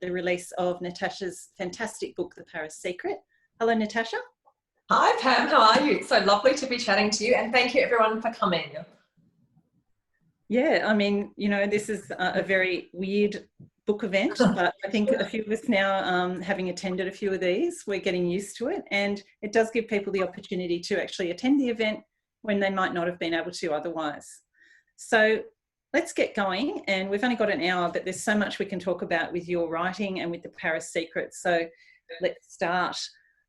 the release of Natasha's fantastic book, The Paris Secret. Hello, Natasha. Hi, Pam. How are you? It's so lovely to be chatting to you, and thank you everyone for coming. Yeah, I mean, you know, this is a very weird book event, but I think a few of us now, having attended a few of these, we're getting used to it, and it does give people the opportunity to actually attend the event when they might not have been able to otherwise. So let's get going, and we've only got an hour, but there's so much we can talk about with your writing and with the Paris Secret. So let's start.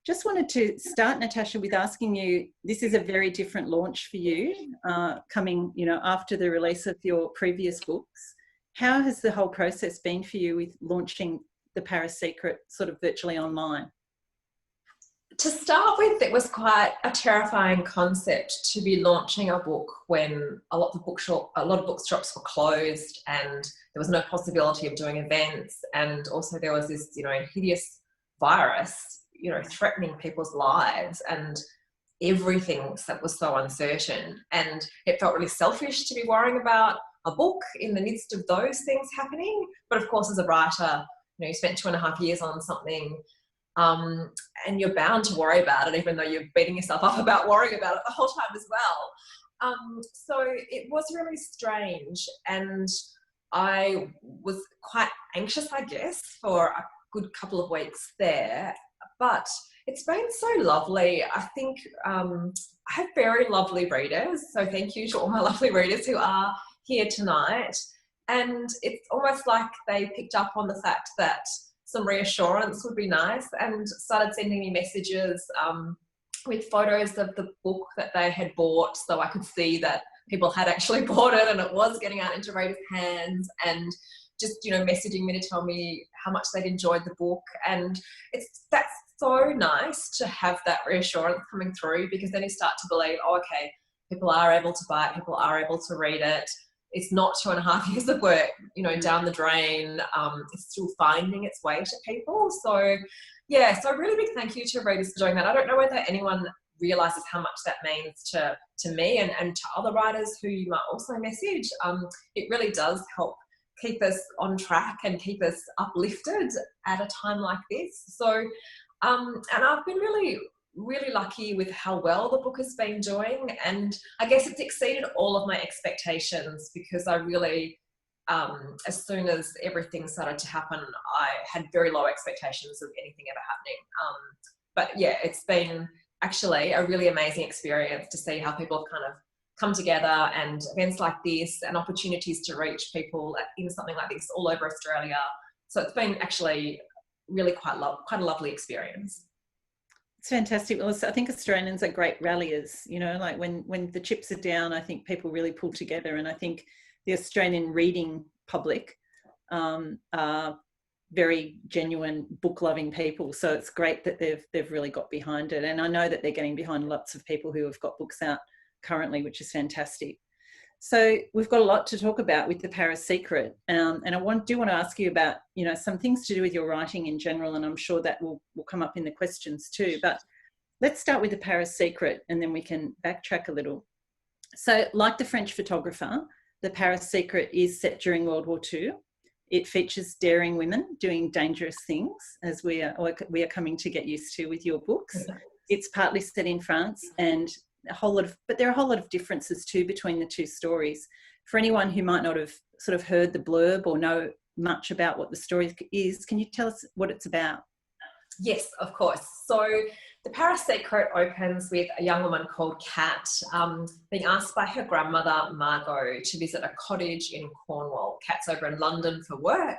Just wanted to start, Natasha, with asking you, this is a very different launch for you, coming, you know, after the release of your previous books. How has the whole process been for you with launching the Paris Secret sort of virtually online? To start with, it was quite a terrifying concept to be launching a book when a lot of bookshops were closed, and there was no possibility of doing events, and also there was this, you know, hideous virus, you know, threatening people's lives, and everything that was so uncertain. And it felt really selfish to be worrying about a book in the midst of those things happening. But of course, as a writer, you know, you spent 2.5 years on something, and you're bound to worry about it, even though you're beating yourself up about worrying about it the whole time as well. So it was really strange, and I was quite anxious, I guess, for a good couple of weeks there. But it's been so lovely. I think I have very lovely readers, so thank you to all my lovely readers who are here tonight. And it's almost like they picked up on the fact that some reassurance would be nice, and started sending me messages with photos of the book that they had bought, so I could see that people had actually bought it and it was getting out into readers' hands, and just, you know, messaging me to tell me how much they'd enjoyed the book. And that's so nice to have that reassurance coming through, because then you start to believe, oh, okay, people are able to buy it, people are able to read it. It's not 2.5 years of work, you know, down the drain. It's still finding its way to people. So yeah, so a really big thank you to readers for doing that. I don't know whether anyone realises how much that means to me and to other writers who you might also message. It really does help keep us on track and keep us uplifted at a time like this. So, and I've been really lucky with how well the book has been doing, and I guess it's exceeded all of my expectations, because I really, as soon as everything started to happen, I had very low expectations of anything ever happening. But yeah, it's been actually a really amazing experience to see how people have kind of come together, and events like this and opportunities to reach people in something like this all over Australia. So it's been actually really quite a lovely experience. It's fantastic. Well, I think Australians are great ralliers, you know, like when the chips are down, I think people really pull together, and I think the Australian reading public are very genuine book-loving people. So it's great that they've really got behind it, and I know that they're getting behind lots of people who have got books out currently, which is fantastic. So we've got a lot to talk about with the Paris Secret, and I do want to ask you about, you know, some things to do with your writing in general, and I'm sure that will come up in the questions too. But let's start with the Paris Secret, and then we can backtrack a little. So, like the French photographer, the Paris Secret is set during World War II. It features daring women doing dangerous things, as we are coming to get used to with your books. It's partly set in France, and but there are a whole lot of differences too between the two stories. For anyone who might not have sort of heard the blurb or know much about what the story is, can you tell us what it's about? Yes, of course. So the Paris Secret opens with a young woman called Kat being asked by her grandmother Margaux to visit a cottage in Cornwall. Kat's over in London for work,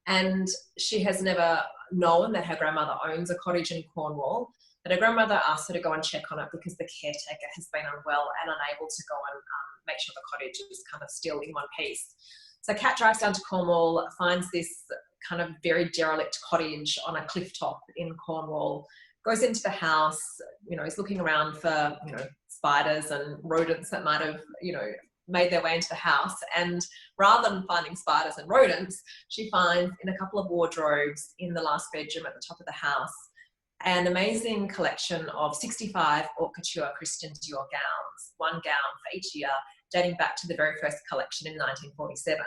and she has never known that her grandmother owns a cottage in Cornwall. But her grandmother asked her to go and check on it because the caretaker has been unwell and unable to go and make sure the cottage is kind of still in one piece. So Kat drives down to Cornwall, finds this kind of very derelict cottage on a cliff top in Cornwall, goes into the house, you know, is looking around for, you know, spiders and rodents that might have, you know, made their way into the house. And rather than finding spiders and rodents, she finds in a couple of wardrobes in the last bedroom at the top of the house an amazing collection of 65 haute couture Christian Dior gowns, one gown for each year, dating back to the very first collection in 1947.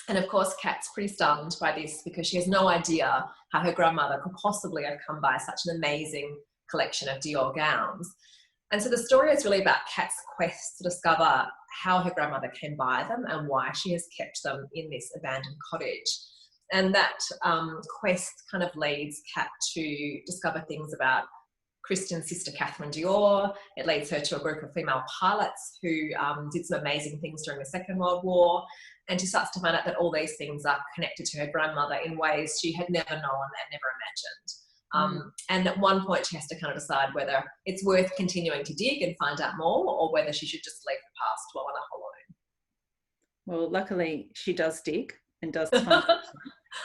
And of course, Kat's pretty stunned by this because she has no idea how her grandmother could possibly have come by such an amazing collection of Dior gowns. And so the story is really about Kat's quest to discover how her grandmother came by them and why she has kept them in this abandoned cottage. And that quest kind of leads Kat to discover things about Christian's sister Catherine Dior. It leads her to a group of female pilots who did some amazing things during the Second World War. And she starts to find out that all these things are connected to her grandmother in ways she had never known and never imagined. And at one point she has to kind of decide whether it's worth continuing to dig and find out more, or whether she should just leave the past well enough alone. Well, luckily she does dig and does find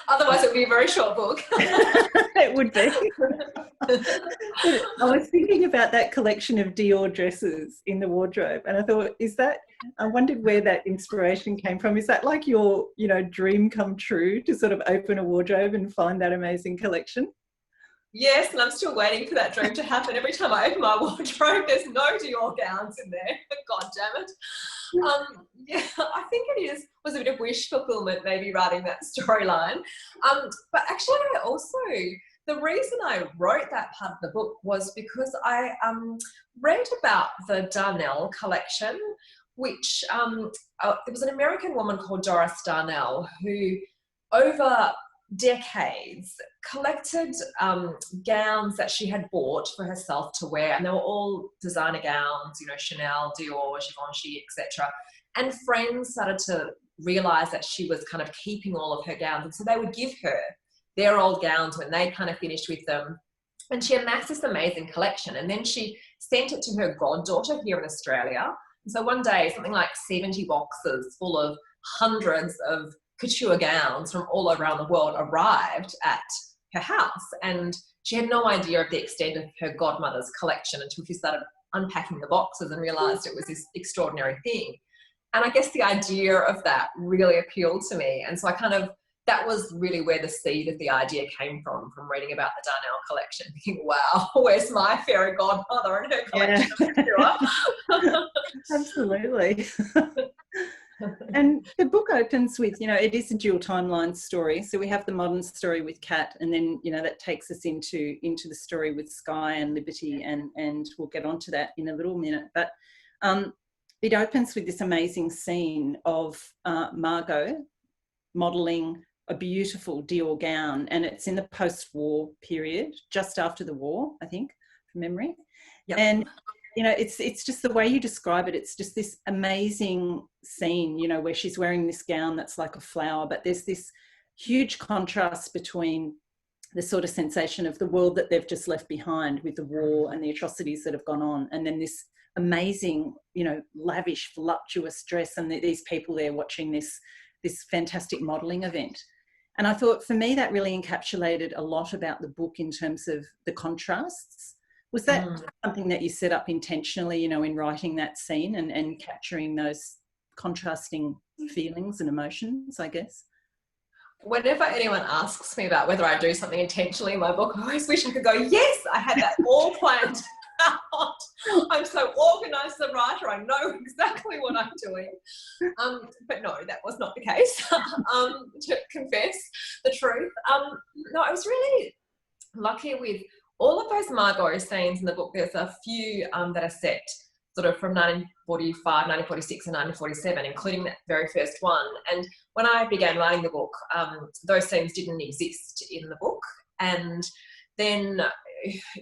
Otherwise it would be a very short book. It would be. I was thinking about that collection of Dior dresses in the wardrobe, and I thought, I wondered where that inspiration came from. Is that like your, dream come true, to sort of open a wardrobe and find that amazing collection? Yes, and I'm still waiting for that dream to happen. Every time I open my wardrobe, there's no Dior gowns in there. God damn it. Yeah, I think it was a bit of wish fulfillment, maybe, writing that storyline. But actually, the reason I wrote that part of the book was because I read about the Darnell Collection, which it was an American woman called Doris Darnell who, over decades, collected gowns that she had bought for herself to wear, and they were all designer gowns, Chanel, Dior, Givenchy, etc. And friends started to realise that she was kind of keeping all of her gowns, and so they would give her their old gowns when they kind of finished with them. And she amassed this amazing collection, and then she sent it to her goddaughter here in Australia. And so one day, something like 70 boxes full of hundreds of couture gowns from all around the world arrived at her house, and she had no idea of the extent of her godmother's collection until she started unpacking the boxes and realised it was this extraordinary thing. And I guess the idea of that really appealed to me, and so that was really where the seed of the idea came from reading about the Darnell collection, thinking, wow, where's my fairy godmother and her collection of couture? Absolutely. And the book opens with, it is a dual timeline story. So we have the modern story with Kat, and then, that takes us into the story with Skye and Liberty, and we'll get onto that in a little minute. But it opens with this amazing scene of Margaux modelling a beautiful Dior gown, and it's in the post-war period, just after the war, I think, from memory. Yep. And it's just the way you describe it. It's just this amazing scene, where she's wearing this gown that's like a flower, but there's this huge contrast between the sort of sensation of the world that they've just left behind with the war and the atrocities that have gone on, and then this amazing, lavish, voluptuous dress, and these people there watching this fantastic modelling event. And I thought, for me, that really encapsulated a lot about the book in terms of the contrasts. Was that something that you set up intentionally, in writing that scene and capturing those contrasting feelings and emotions, I guess? Whenever anyone asks me about whether I do something intentionally in my book, I always wish I could go, yes, I had that all planned out. I'm so organised as a writer. I know exactly what I'm doing. But no, that was not the case, to confess the truth. No, I was really lucky with all of those Margaux scenes in the book. There's a few that are set sort of from 1945, 1946 and 1947, including that very first one. And when I began writing the book, those scenes didn't exist in the book. And then,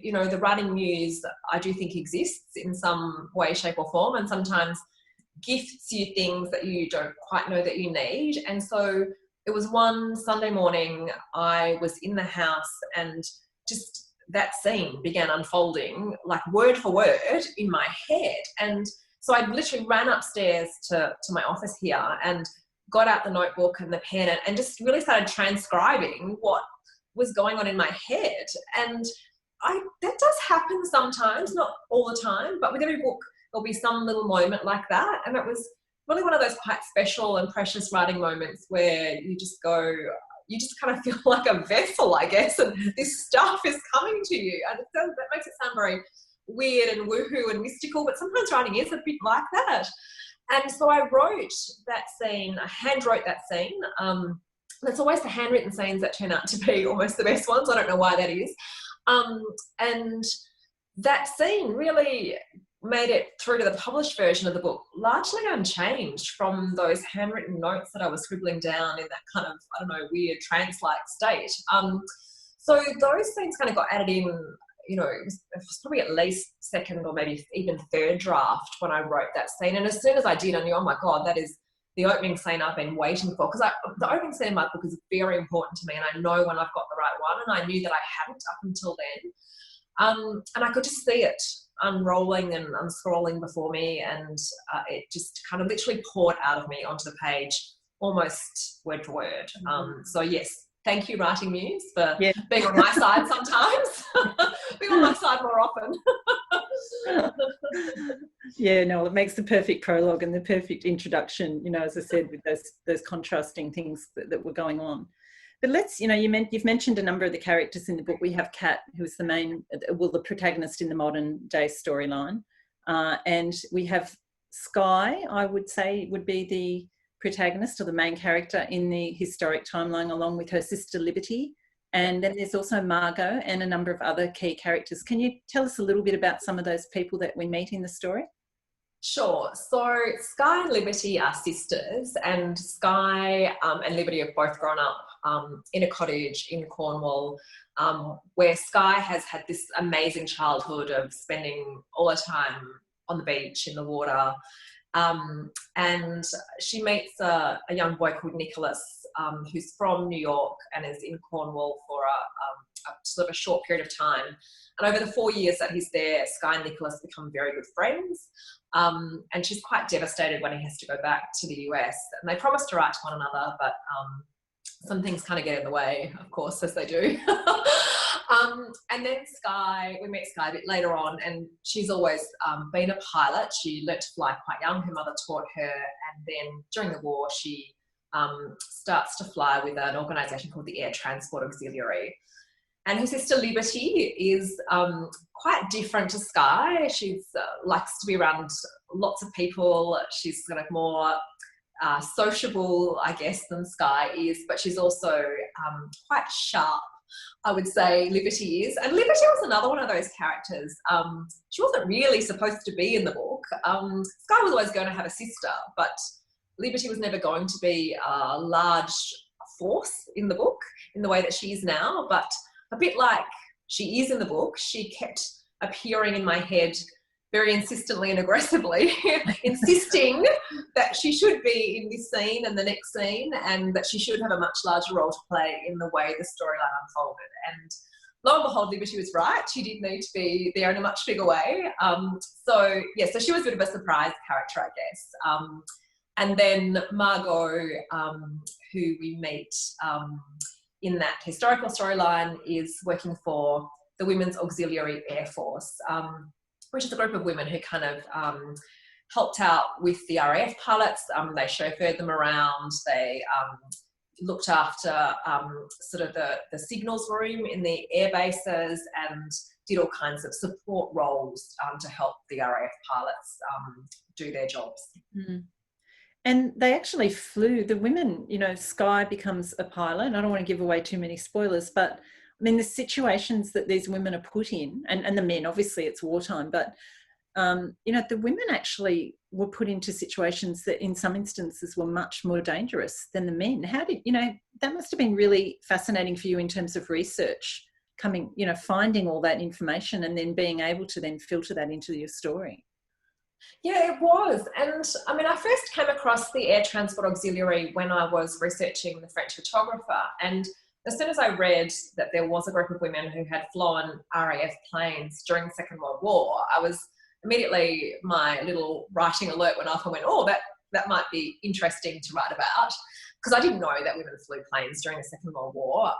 the writing muse, I do think, exists in some way, shape or form, and sometimes gifts you things that you don't quite know that you need. And so it was one Sunday morning, I was in the house, and just that scene began unfolding, like word for word, in my head. And so I literally ran upstairs to my office here and got out the notebook and the pen and just really started transcribing what was going on in my head. And that does happen sometimes, not all the time, but with every book there'll be some little moment like that. And it was really one of those quite special and precious writing moments where you just kind of feel like a vessel, I guess, and this stuff is coming to you. And that makes it sound very weird and woohoo and mystical, but sometimes writing is a bit like that. And so I wrote that scene, I hand wrote that scene. It's always the handwritten scenes that turn out to be almost the best ones. I don't know why that is. And that scene really made it through to the published version of the book largely unchanged from those handwritten notes that I was scribbling down in that kind of, I don't know, weird trance-like state. So those things kind of got added in, you know, it was probably at least second or maybe even third draft when I wrote that scene. And as soon as I did, I knew, oh my God, that is the opening scene I've been waiting for. Because the opening scene in my book is very important to me, and I know when I've got the right one, and I knew that I hadn't up until then. And I could just see it unrolling and unscrolling before me, and it just kind of literally poured out of me onto the page, almost word for word. So yes, thank you, Writing Muse, for being on my side sometimes, being on my side more often. Yeah, no, it makes the perfect prologue and the perfect introduction, you know, as I said, with those contrasting things that were going on. But let's, you know, you've mentioned a number of the characters in the book. We have Kat, who's the protagonist in the modern day storyline. And we have Skye, I would say, would be the protagonist or the main character in the historic timeline, along with her sister Liberty. And then there's also Margaux and a number of other key characters. Can you tell us a little bit about some of those people that we meet in the story? Sure. So Skye and Liberty are sisters, and Skye and Liberty have both grown up in a cottage in Cornwall, where Skye has had this amazing childhood of spending all her time on the beach, in the water. And she meets a young boy called Nicholas, who's from New York and is in Cornwall for a sort of a short period of time. And over the 4 years that he's there, Skye and Nicholas become very good friends. And she's quite devastated when he has to go back to the US. And they promise to write to one another, but some things kind of get in the way, of course, as they do. And then Skye, we meet Skye a bit later on, and she's always been a pilot. She learnt to fly quite young. Her mother taught her. And then during the war, she starts to fly with an organisation called the Air Transport Auxiliary. And her sister Liberty is quite different to Skye. She likes to be around lots of people. She's kind of more sociable, I guess, than Skye is, but she's also quite sharp, I would say Liberty is. And Liberty was another one of those characters. She wasn't really supposed to be in the book. Skye was always going to have a sister, but Liberty was never going to be a large force in the book in the way that she is now, but a bit like she is in the book, she kept appearing in my head very insistently and aggressively, insisting that she should be in this scene and the next scene, and that she should have a much larger role to play in the way the storyline unfolded. And lo and behold, Liberty was right. She did need to be there in a much bigger way. So she was a bit of a surprise character, I guess. And then Margaux, who we meet in that historical storyline, is working for the Women's Auxiliary Air Force, which is a group of women who kind of helped out with the RAF pilots. They chauffeured them around. They looked after sort of the signals room in the air bases, and did all kinds of support roles to help the RAF pilots do their jobs. Mm. And they actually flew, the women, you know, Skye becomes a pilot. I don't want to give away too many spoilers, but I mean, the situations that these women are put in, and the men, obviously it's wartime, but, you know, the women actually were put into situations that in some instances were much more dangerous than the men. How did, you know, that must have been really fascinating for you in terms of research, coming, you know, finding all that information and then being able to then filter that into your story. Yeah, it was. And I mean, I first came across the Air Transport Auxiliary when I was researching The French Photographer. And as soon as I read that there was a group of women who had flown RAF planes during the Second World War, I was immediately, my little writing alert went off and went, oh, that might be interesting to write about, because I didn't know that women flew planes during the Second World War.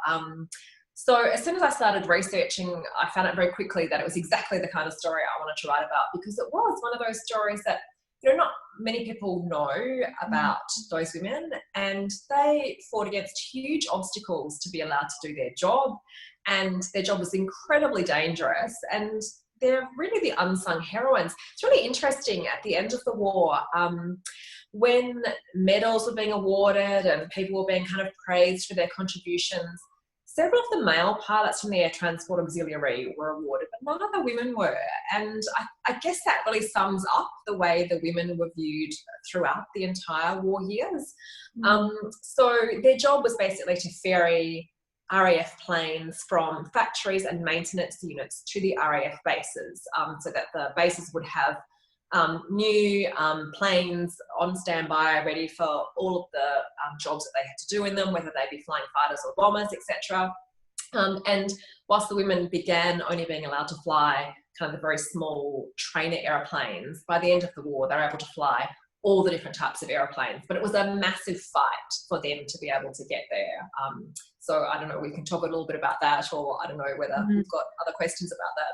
So as soon as I started researching, I found out very quickly that it was exactly the kind of story I wanted to write about, because it was one of those stories that, you know, not many people know about those women, and they fought against huge obstacles to be allowed to do their job, and their job was incredibly dangerous. And they're really the unsung heroines. It's really interesting at the end of the war, when medals were being awarded and people were being kind of praised for their contributions, several of the male pilots from the Air Transport Auxiliary were awarded, but none of the women were. And I guess that really sums up the way the women were viewed throughout the entire war years. So their job was basically to ferry RAF planes from factories and maintenance units to the RAF bases, so that the bases would have new planes on standby, ready for all of the jobs that they had to do in them, whether they be flying fighters or bombers, etc. And whilst the women began only being allowed to fly kind of the very small trainer aeroplanes, by the end of the war, they were able to fly all the different types of aeroplanes. But it was a massive fight for them to be able to get there. So I don't know, we can talk a little bit about that, or I don't know whether we've got other questions about that.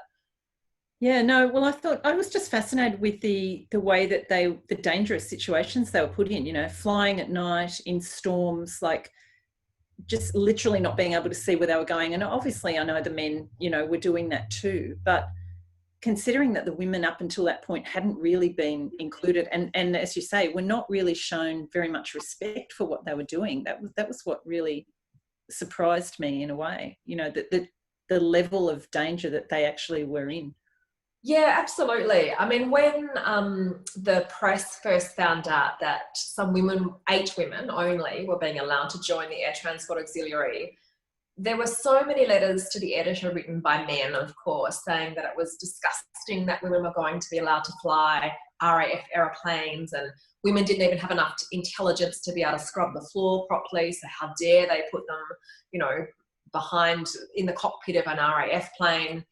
Yeah, no, well, I was just fascinated with the way that the dangerous situations they were put in, you know, flying at night in storms, like just literally not being able to see where they were going. And obviously I know the men, you know, were doing that too, but considering that the women up until that point hadn't really been included, and as you say, were not really shown very much respect for what they were doing, that was what really surprised me in a way, you know, that the level of danger that they actually were in. Yeah, absolutely. I mean, when the press first found out that some women, 8 women only, were being allowed to join the Air Transport Auxiliary, there were so many letters to the editor written by men, of course, saying that it was disgusting that women were going to be allowed to fly RAF aeroplanes, and women didn't even have enough intelligence to be able to scrub the floor properly, so how dare they put them, you know, behind in the cockpit of an RAF plane.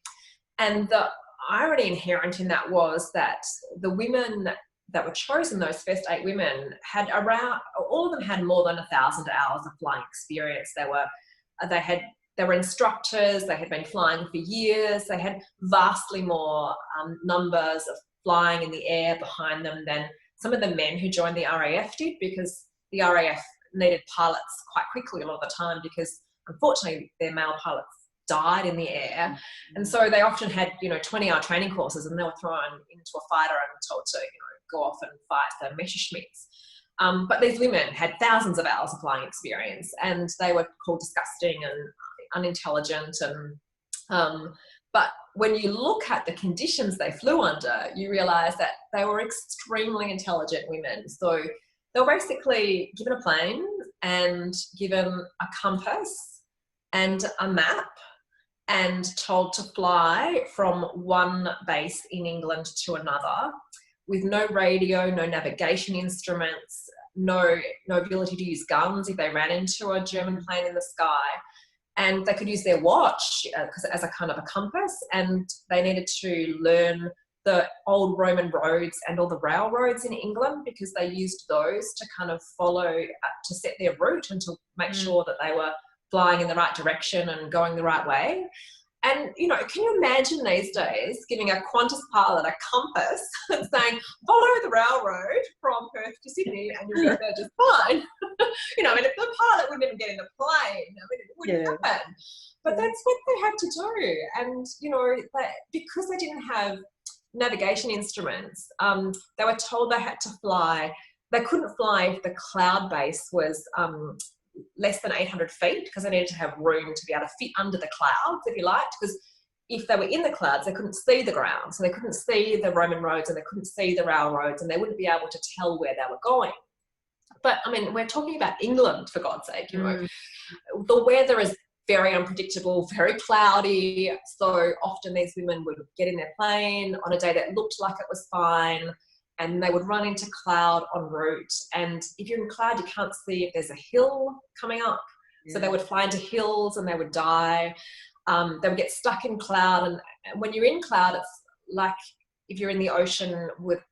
And the irony inherent in that was that the women that were chosen, those first 8 women, had around, all of them had more than 1,000 hours of flying experience. They were instructors, they had been flying for years, they had vastly more numbers of flying in the air behind them than some of the men who joined the RAF did, because the RAF needed pilots quite quickly a lot of the time, because unfortunately their male pilots died in the air. And so they often had, you know, 20-hour training courses, and they were thrown into a fighter and told to, you know, go off and fight the Messerschmitts. But these women had thousands of hours of flying experience, and they were called disgusting and unintelligent. And but when you look at the conditions they flew under, you realise that they were extremely intelligent women. So they were basically given a plane and given a compass and a map, and told to fly from one base in England to another with no radio, no navigation instruments, no ability to use guns if they ran into a German plane in the sky. And they could use their watch as a kind of a compass, and they needed to learn the old Roman roads and all the railroads in England, because they used those to kind of follow, to set their route and to make sure that they were flying in the right direction and going the right way. And, you know, can you imagine these days giving a Qantas pilot a compass and saying, follow the railroad from Perth to Sydney and you'll get there just fine? You know, I mean, if the pilot wouldn't even get in the plane, I mean, it wouldn't happen. But that's what they had to do. And, you know, because they didn't have navigation instruments, they were told they had to fly. They couldn't fly if the cloud base was less than 800 feet, because they needed to have room to be able to fit under the clouds, if you liked, because if they were in the clouds, they couldn't see the ground. So they couldn't see the Roman roads and they couldn't see the railroads, and they wouldn't be able to tell where they were going. But, I mean, we're talking about England, for God's sake, you know. The weather is very unpredictable, very cloudy. So often these women would get in their plane on a day that looked like it was fine, and they would run into cloud en route. And if you're in cloud, you can't see if there's a hill coming up. So they would fly into hills and they would die. They would get stuck in cloud. And when you're in cloud, it's like if you're in the ocean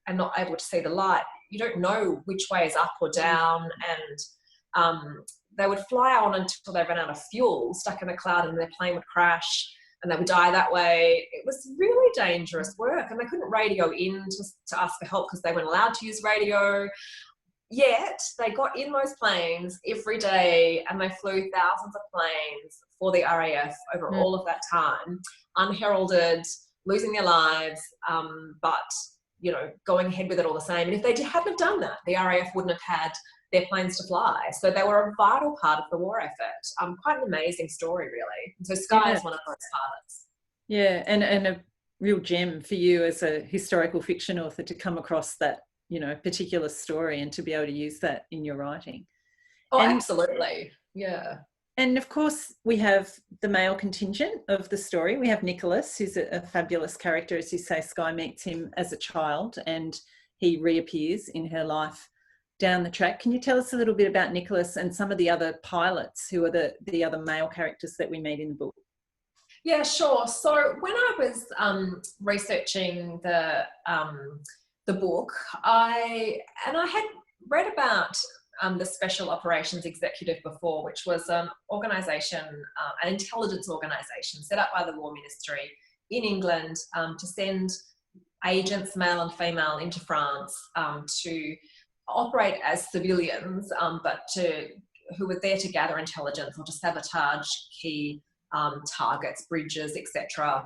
and not able to see the light, you don't know which way is up or down. And they would fly on until they ran out of fuel, stuck in a cloud, and their plane would crash and they would die that way. It was really dangerous work, and they couldn't radio in to ask for help because they weren't allowed to use radio. Yet they got in those planes every day and they flew thousands of planes for the RAF over all of that time, unheralded, losing their lives, but, you know, going ahead with it all the same. And if they hadn't have done that, the RAF wouldn't have had their planes to fly. So they were a vital part of the war effort. Quite an amazing story, really. And so Skye is one of those parts. Yeah, and a real gem for you as a historical fiction author to come across that, you know, particular story and to be able to use that in your writing. Oh, absolutely. Yeah. And of course, we have the male contingent of the story. We have Nicholas, who's a fabulous character. As you say, Skye meets him as a child and he reappears in her life down the track. Can you tell us a little bit about Nicholas and some of the other pilots who are the other male characters that we meet in the book? Yeah, sure. So when I was researching the book, I had read about the Special Operations Executive before, which was an organisation, an intelligence organisation set up by the War Ministry in England to send agents, male and female, into France to operate as civilians, but who were there to gather intelligence or to sabotage key targets, bridges, etc.,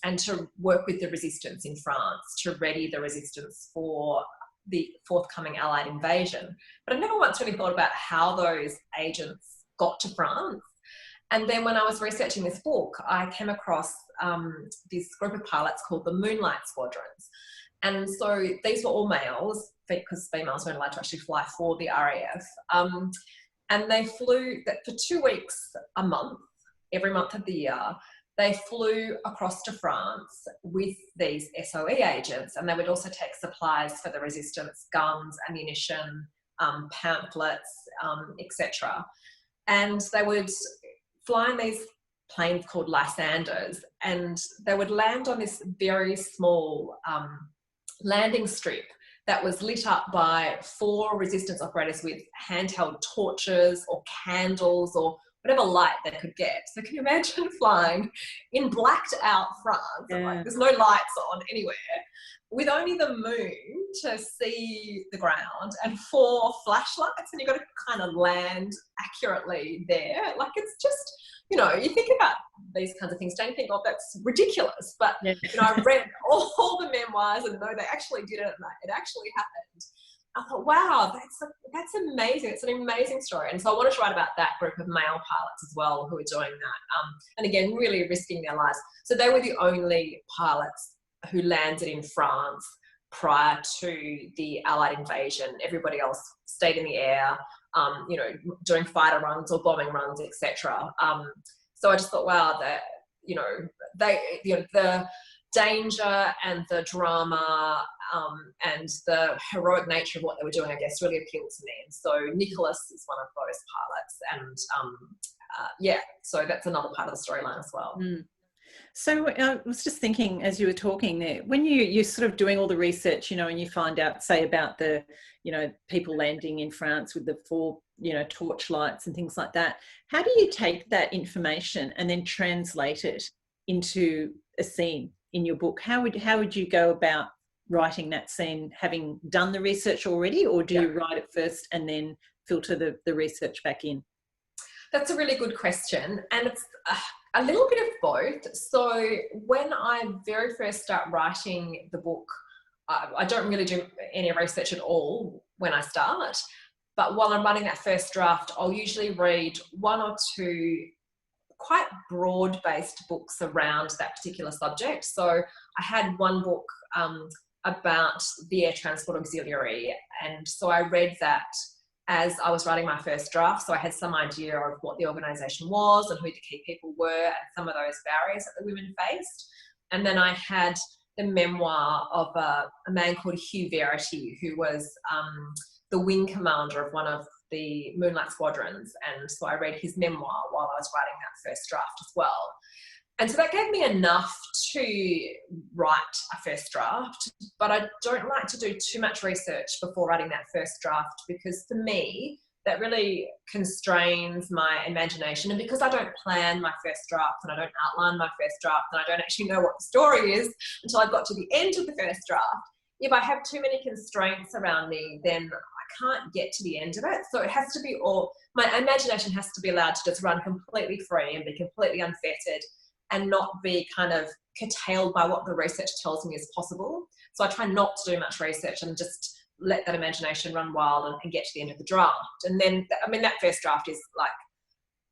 and to work with the resistance in France, to ready the resistance for the forthcoming Allied invasion. But I never once really thought about how those agents got to France. And then when I was researching this book, I came across this group of pilots called the Moonlight Squadrons. And so these were all males, because females weren't allowed to actually fly for the RAF. And they flew for 2 weeks a month, every month of the year. They flew across to France with these SOE agents, and they would also take supplies for the resistance, guns, ammunition, pamphlets, etc. And they would fly in these planes called Lysander, and they would land on this very small landing strip that was lit up by 4 resistance operators with handheld torches or candles or whatever light they could get. So can you imagine flying in blacked out France, like there's no lights on anywhere, with only the moon to see the ground and 4 flashlights, and you've got to kind of land accurately there. Like, it's just, you know, you think about these kinds of things, don't you think, oh, that's ridiculous? But, you know, I read all the memoirs and know they actually did it and it actually happened. I thought, wow, that's amazing. It's an amazing story. And so I wanted to write about that group of male pilots as well who were doing that. And again, really risking their lives. So they were the only pilots who landed in France prior to the Allied invasion. Everybody else stayed in the air, you know, doing fighter runs or bombing runs, etc. So I just thought, wow, that, you know, the danger and the drama and the heroic nature of what they were doing, I guess, really appealed to me. And so Nicholas is one of those pilots, and so that's another part of the storyline as well. So I was just thinking as you were talking there, when you're sort of doing all the research, you know, and you find out, say, about the, you know, people landing in France with the 4, you know, torchlights and things like that, how do you take that information and then translate it into a scene in your book? How would you go about writing that scene, having done the research already, or do you write it first and then filter the research back in? That's a really good question, and it's a little bit of both. So when I very first start writing the book, I don't really do any research at all when I start, but while I'm writing that first draft, I'll usually read 1 or 2 quite broad-based books around that particular subject. So I had one book about the Air Transport Auxiliary, and so I read that as I was writing my first draft, so I had some idea of what the organisation was and who the key people were and some of those barriers that the women faced. And then I had the memoir of a man called Hugh Verity, who was the wing commander of one of the Moonlight Squadrons, and so I read his memoir while I was writing that first draft as well. And so that gave me enough to write a first draft, but I don't like to do too much research before writing that first draft, because for me, that really constrains my imagination. And because I don't plan my first draft and I don't outline my first draft and I don't actually know what the story is until I've got to the end of the first draft, if I have too many constraints around me, then I can't get to the end of it. So it has to be my imagination has to be allowed to just run completely free and be completely unfettered, and not be kind of curtailed by what the research tells me is possible. So I try not to do much research and just let that imagination run wild and get to the end of the draft. And then, I mean, that first draft is like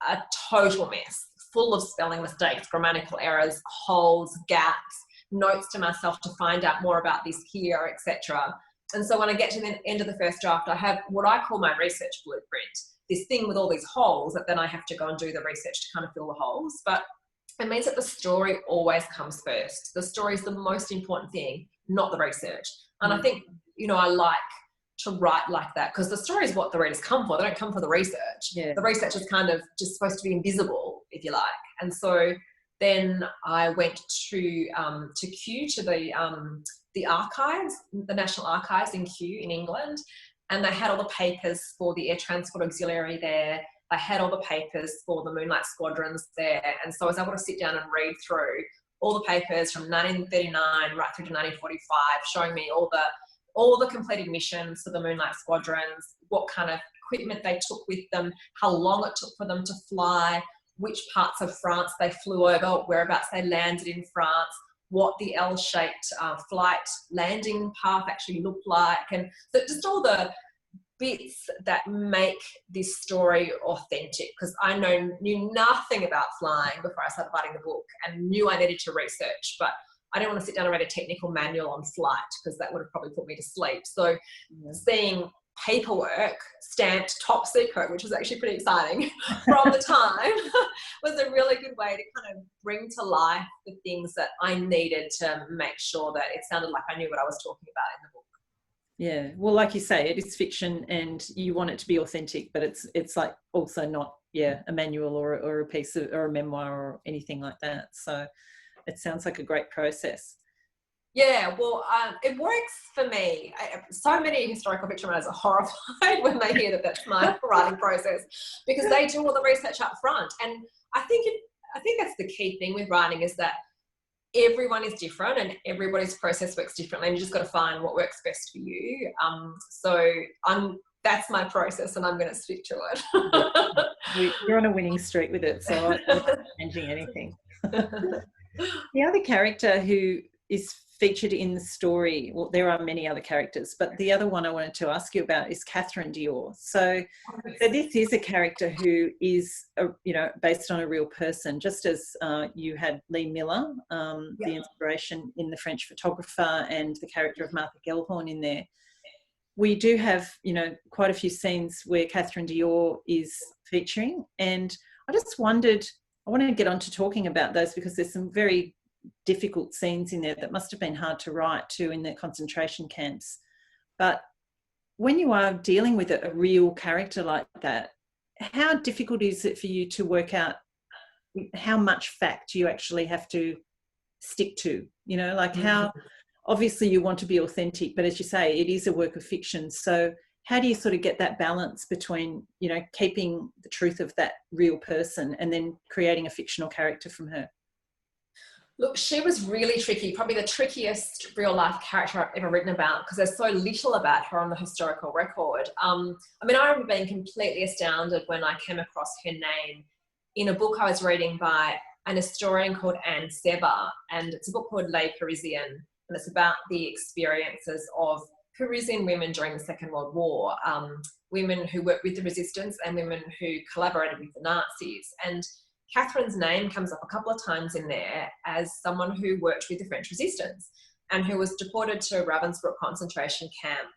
a total mess, full of spelling mistakes, grammatical errors, holes, gaps, notes to myself to find out more about this here, etc. And so when I get to the end of the first draft, I have what I call my research blueprint, this thing with all these holes that then I have to go and do the research to kind of fill the holes. But it means that the story always comes first. The story is the most important thing, not the research. And I think, you know, I like to write like that because the story is what the readers come for. They don't come for the research. Yeah. The research is kind of just supposed to be invisible, if you like. And so then I went to Kew, to the archives, the National Archives in Kew in England, and they had all the papers for the Air Transport Auxiliary there. They had all the papers for the Moonlight Squadrons there. And so I was able to sit down and read through all the papers from 1939 right through to 1945, showing me all the completed missions for the Moonlight Squadrons, what kind of equipment they took with them, how long it took for them to fly, which parts of France they flew over, whereabouts they landed in France, what the L-shaped flight landing path actually looked like. And so just all the bits that make this story authentic, because I knew nothing about flying before I started writing the book and knew I needed to research, but I didn't want to sit down and read a technical manual on flight because that would have probably put me to sleep. So seeing paperwork stamped top secret, which was actually pretty exciting from the time, was a really good way to kind of bring to life the things that I needed to make sure that it sounded like I knew what I was talking about in the book. Yeah, well, like you say, it is fiction and you want it to be authentic, but it's like also not, a manual or a piece of, or a memoir or anything like that. So it sounds like a great process. Yeah, well, it works for me. So many historical fiction writers are horrified when they hear that that's my writing process, because they do all the research up front. And I think that's the key thing with writing, is that everyone is different and everybody's process works differently, and you just got to find what works best for you. That's my process, and I'm going to stick to it. You're on a winning streak with it, so I'm not changing anything. The other character who is featured in the story, well, there are many other characters, but the other one I wanted to ask you about is Catherine Dior. So this is a character who is, based on a real person, just as you had Lee Miller, the inspiration in The French Photographer, and the character of Martha Gellhorn in there. We do have, quite a few scenes where Catherine Dior is featuring, and I just wondered, I want to get on to talking about those because there's some very difficult scenes in there that must have been hard to write too in the concentration camps. But when you are dealing with a real character like that, how difficult is it for you to work out how much fact you actually have to stick to? How obviously you want to be authentic, but as you say, it is a work of fiction. So how do you sort of get that balance between, keeping the truth of that real person and then creating a fictional character from her? Look, she was really tricky, probably the trickiest real life character I've ever written about, because there's so little about her on the historical record. I remember being completely astounded when I came across her name in a book I was reading by an historian called Anne Seber, and it's a book called Les Parisiennes, and it's about the experiences of Parisian women during the Second World War, women who worked with the resistance and women who collaborated with the Nazis. And Catherine's name comes up a couple of times in there as someone who worked with the French resistance and who was deported to Ravensbrück concentration camp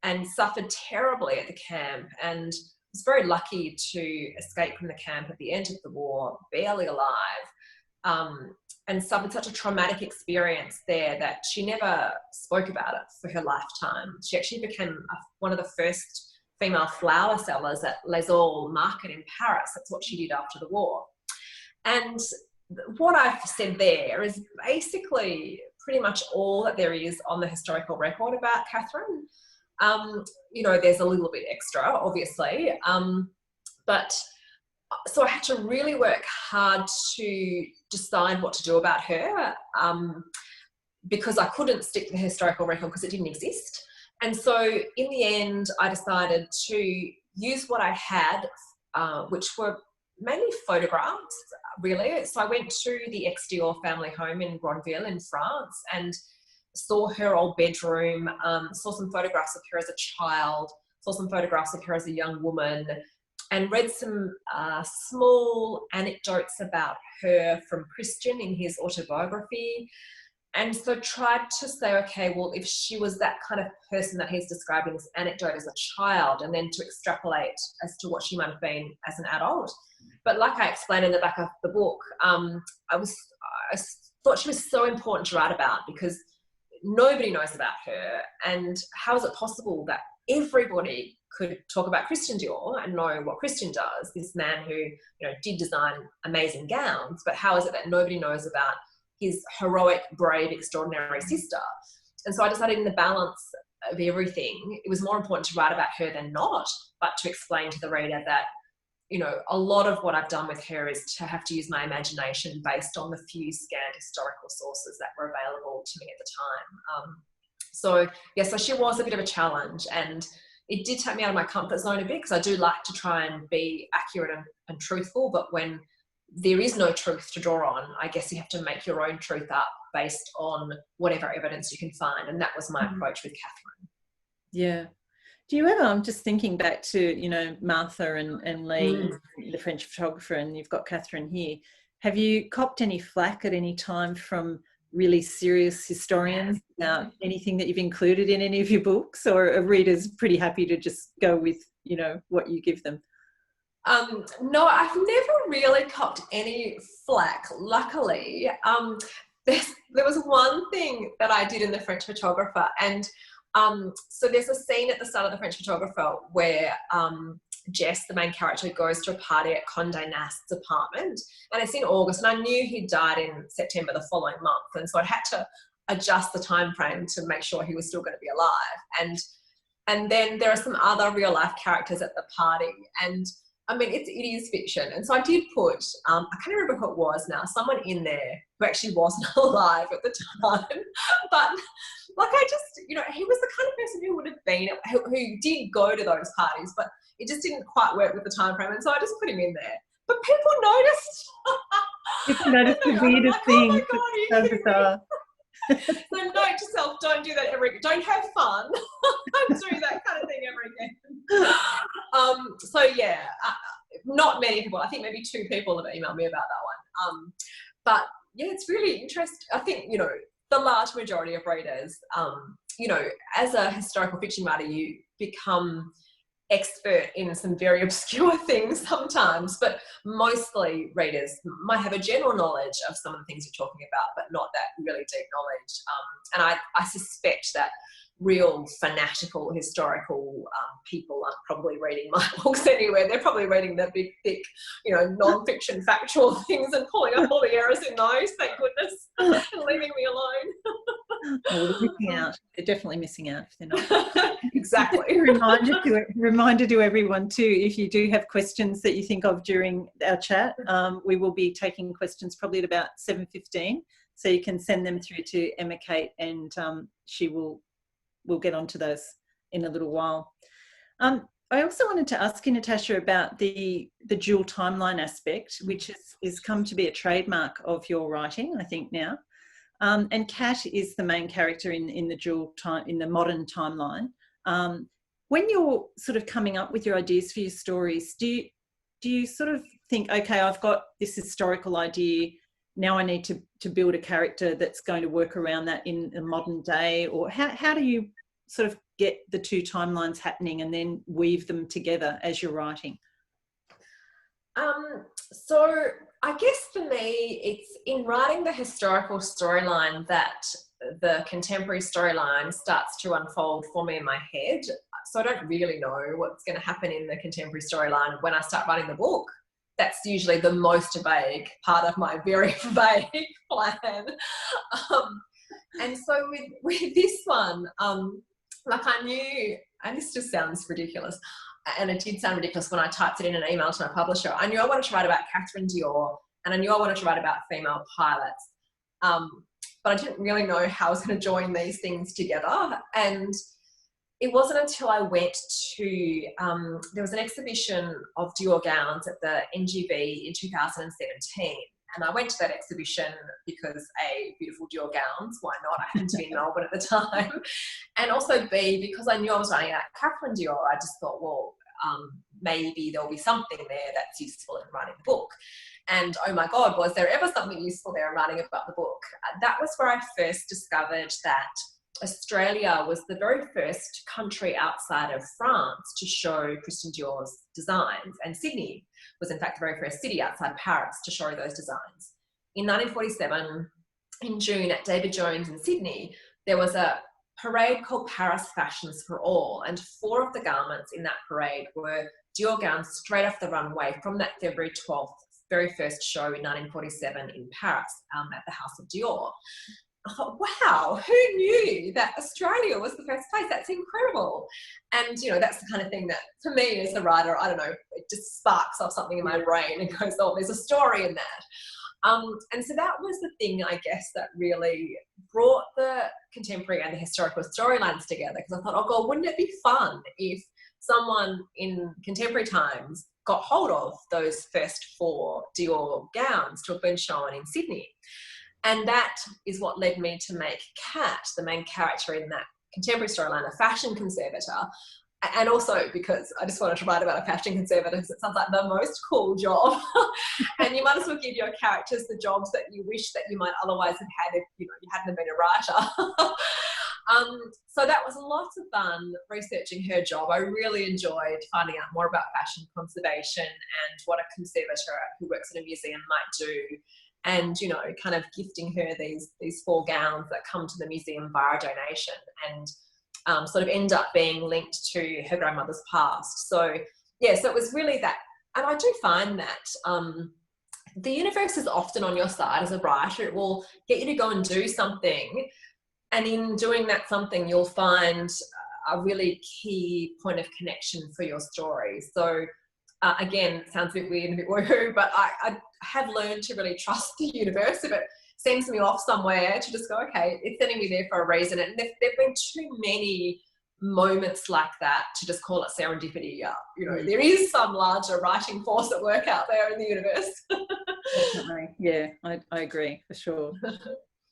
and suffered terribly at the camp, and was very lucky to escape from the camp at the end of the war, barely alive, and suffered such a traumatic experience there that she never spoke about it for her lifetime. She actually became one of the first female flower sellers at Les Halles market in Paris. That's what she did after the war. And what I've said there is basically pretty much all that there is on the historical record about Catherine. There's a little bit extra, obviously, but so I had to really work hard to decide what to do about her, because I couldn't stick to the historical record because it didn't exist. And so in the end, I decided to use what I had, which were mainly photographs, really. So I went to the ex-Dior family home in Granville in France and saw her old bedroom, saw some photographs of her as a child, saw some photographs of her as a young woman, and read some small anecdotes about her from Christian in his autobiography. And so tried to say, okay, well, if she was that kind of person that he's describing this anecdote as a child, and then to extrapolate as to what she might have been as an adult. But like I explained in the back of the book, I thought she was so important to write about because nobody knows about her. And how is it possible that everybody could talk about Christian Dior and know what Christian does, this man who, you know, did design amazing gowns, but how is it that nobody knows about his heroic, brave, extraordinary sister? And so I decided in the balance of everything, it was more important to write about her than not, but to explain to the reader that, you know, a lot of what I've done with her is to have to use my imagination based on the few scant historical sources that were available to me at the time. So she was a bit of a challenge, and it did take me out of my comfort zone a bit because I do like to try and be accurate and truthful, but when there is no truth to draw on, I guess you have to make your own truth up based on whatever evidence you can find. And that was my approach with Catherine. Yeah. Do you ever, I'm just thinking back to, you know, Martha and Lee, the French photographer, and you've got Catherine here. Have you copped any flack at any time from really serious historians about anything that you've included in any of your books, or are readers pretty happy to just go with, you know, what you give them? No, I've never really copped any flack, luckily. There was one thing that I did in The French Photographer, and so there's a scene at the start of The French Photographer where Jess, the main character, goes to a party at Condé Nast's apartment, and it's in August, and I knew he'd died in September the following month, and so I'd had to adjust the time frame to make sure he was still going to be alive. And then there are some other real life characters at the party, and I mean, it is fiction. And so I did put, I can't remember who it was now, someone in there who actually wasn't alive at the time. But like, I just, you know, he was the kind of person who would have been, who did go to those parties, but it just didn't quite work with the time frame. And so I just put him in there. But people noticed. People noticed the weirdest things. Oh my God, are you kidding me? So note to self, don't do that don't have fun. Don't do that kind of thing ever again. So yeah, not many people, I think maybe 2 people have emailed me about that one. But yeah, it's really interesting. I think, you know, the large majority of readers, you know, as a historical fiction writer, you become expert in some very obscure things sometimes, but mostly readers might have a general knowledge of some of the things you're talking about, but not that really deep knowledge. And I suspect that real fanatical historical people aren't probably reading my books anywhere. They're probably reading the big, thick, you know, non-fiction factual things and pulling up all the errors in those, thank goodness, and leaving me alone. Well, they're missing out. They're definitely missing out if they're not. Exactly. Reminder to everyone too, if you do have questions that you think of during our chat, we will be taking questions probably at about 7:15. So you can send them through to Emma Kate, and we'll get onto those in a little while. I also wanted to ask you, Natasha, about the dual timeline aspect, which is come to be a trademark of your writing, I think now. And Kat is the main character in the dual time, in the modern timeline. When you're sort of coming up with your ideas for your stories, do you sort of think, okay, I've got this historical idea, now I need to build a character that's going to work around that in a modern day? Or how do you sort of get the 2 timelines happening and then weave them together as you're writing? So I guess for me, it's in writing the historical storyline that the contemporary storyline starts to unfold for me in my head. So I don't really know what's going to happen in the contemporary storyline when I start writing the book. That's usually the most vague part of my very vague plan. And so with this one, like I knew, and this just sounds ridiculous, and it did sound ridiculous when I typed it in an email to my publisher. I knew I wanted to write about Catherine Dior, and I knew I wanted to write about female pilots. But I didn't really know how I was going to join these things together. And it wasn't until I went to, there was an exhibition of Dior gowns at the NGV in 2017. And I went to that exhibition because A, beautiful Dior gowns, why not? I happened to be in Melbourne at the time. And also B, because I knew I was running out Catherine Dior, I just thought, well, maybe there'll be something there that's useful in writing the book. And oh my God, was there ever something useful there in writing about the book? That was where I first discovered that Australia was the very first country outside of France to show Christian Dior's designs, and Sydney was in fact the very first city outside of Paris to show those designs. In 1947, in June at David Jones in Sydney, there was a parade called Paris Fashions for All, and 4 of the garments in that parade were Dior gowns straight off the runway from that February 12th very first show in 1947 in Paris at the House of Dior. I thought, wow, who knew that Australia was the first place? That's incredible. And, you know, that's the kind of thing that, for me as a writer, I don't know, it just sparks off something in my brain and goes, oh, there's a story in that. And so that was the thing, I guess, that really brought the contemporary and the historical storylines together, because I thought, oh, God, wouldn't it be fun if someone in contemporary times got hold of those first 4 Dior gowns to have been shown in Sydney. And that is what led me to make Kat, the main character in that contemporary storyline, a fashion conservator. And also because I just wanted to write about a fashion conservator, because it sounds like the most cool job. And you might as well give your characters the jobs that you wish that you might otherwise have had if you hadn't been a writer. So that was lots of fun researching her job. I really enjoyed finding out more about fashion conservation and what a conservator who works in a museum might do. And, you know, kind of gifting her these 4 gowns that come to the museum via donation and sort of end up being linked to her grandmother's past. So, yeah, so it was really that. And I do find that the universe is often on your side as a writer. It will get you to go and do something. And in doing that something, you'll find a really key point of connection for your story. So, again, it sounds a bit weird and a bit woo-hoo, but I have learned to really trust the universe. If it sends me off somewhere, to just go, okay, it's sending me there for a reason. And there've been too many moments like that to just call it serendipity. You know, there is some larger writing force at work out there in the universe. Definitely. Yeah, I agree for sure.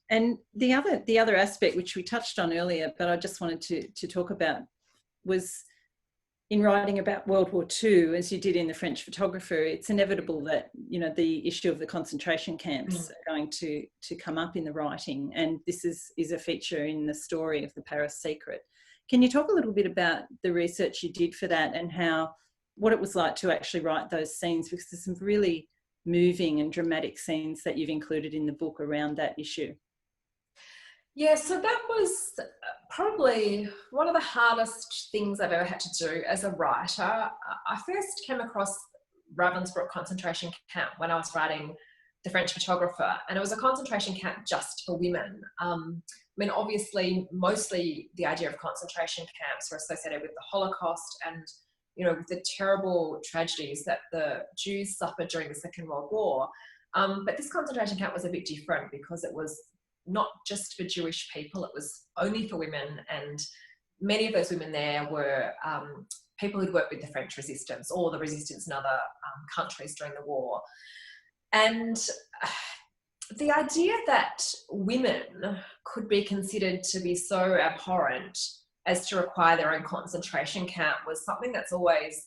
And the other aspect, which we touched on earlier, but I just wanted to talk about, was in writing about World War II, as you did in The French Photographer, it's inevitable that, you know, the issue of the concentration camps are going to come up in the writing. And this is a feature in the story of The Paris Secret. Can you talk a little bit about the research you did for that and what it was like to actually write those scenes? Because there's some really moving and dramatic scenes that you've included in the book around that issue. Yeah, so that was probably one of the hardest things I've ever had to do as a writer. I first came across Ravensbrück concentration camp when I was writing The French Photographer, and it was a concentration camp just for women. I mean, obviously, mostly the idea of concentration camps were associated with the Holocaust and, you know, with the terrible tragedies that the Jews suffered during the Second World War. But this concentration camp was a bit different because it was not just for Jewish people, it was only for women, and many of those women there were people who'd worked with the French resistance or the resistance in other countries during the war. And the idea that women could be considered to be so abhorrent as to require their own concentration camp was something that's always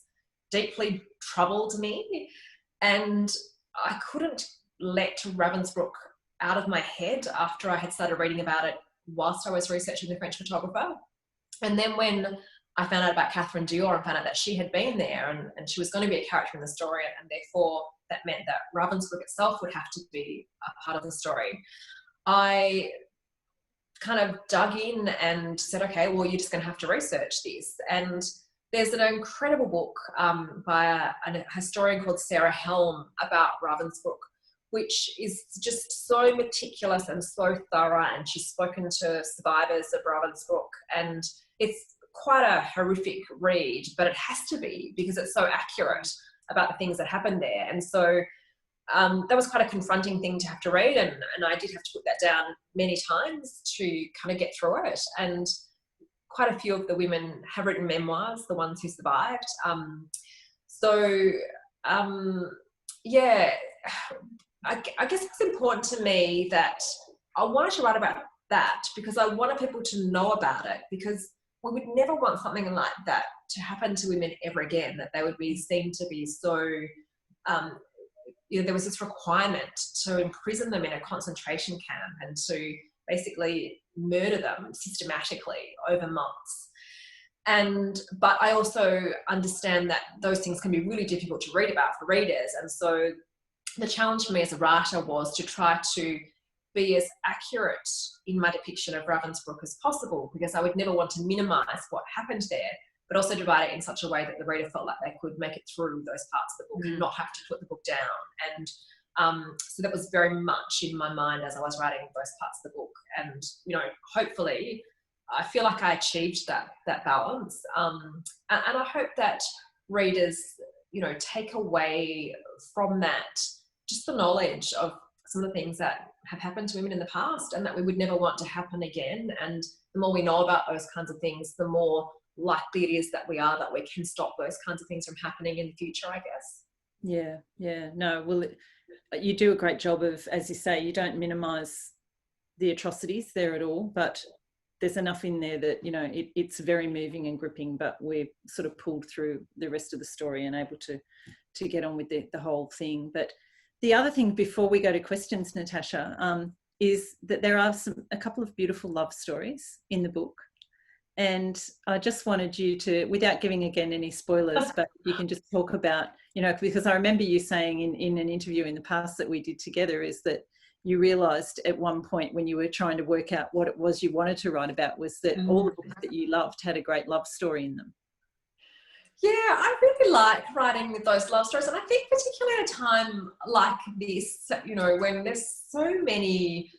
deeply troubled me, and I couldn't let Ravensbrück out of my head after I had started reading about it whilst I was researching The French Photographer. And then when I found out about Catherine Dior and found out that she had been there and she was going to be a character in the story, and therefore that meant that Ravensbrück itself would have to be a part of the story, I kind of dug in and said, okay, well, you're just going to have to research this. And there's an incredible book by a historian called Sarah Helm about Ravensbrück, which is just so meticulous and so thorough, and she's spoken to survivors of Ravensbrück, and it's quite a horrific read, but it has to be because it's so accurate about the things that happened there. And so that was quite a confronting thing to have to read, and I did have to put that down many times to kind of get through it. And quite a few of the women have written memoirs, the ones who survived. Yeah, I guess it's important to me that I wanted to write about that because I wanted people to know about it, because we would never want something like that to happen to women ever again, that they would be seen to be so, there was this requirement to imprison them in a concentration camp and to basically murder them systematically over months. But I also understand that those things can be really difficult to read about for readers. And so the challenge for me as a writer was to try to be as accurate in my depiction of Ravensbrück as possible, because I would never want to minimise what happened there, but also to write it in such a way that the reader felt like they could make it through those parts of the book and not have to put the book down. And so that was very much in my mind as I was writing those parts of the book. And, hopefully I feel like I achieved that balance. And I hope that readers, take away from that just the knowledge of some of the things that have happened to women in the past and that we would never want to happen again. And the more we know about those kinds of things, the more likely it is that we can stop those kinds of things from happening in the future, I guess. Yeah. No, well, you do a great job of, as you say, you don't minimise the atrocities there at all, but there's enough in there that, it's very moving and gripping, but we're sort of pulled through the rest of the story and able to get on with the whole thing. But the other thing before we go to questions, Natasha, is that there are a couple of beautiful love stories in the book. And I just wanted you to, without giving again any spoilers, but you can just talk about, because I remember you saying in an interview in the past that we did together, is that you realised at one point when you were trying to work out what it was you wanted to write about was that all the books that you loved had a great love story in them. Yeah, I really like writing with those love stories. And I think particularly at a time like this, when there's so many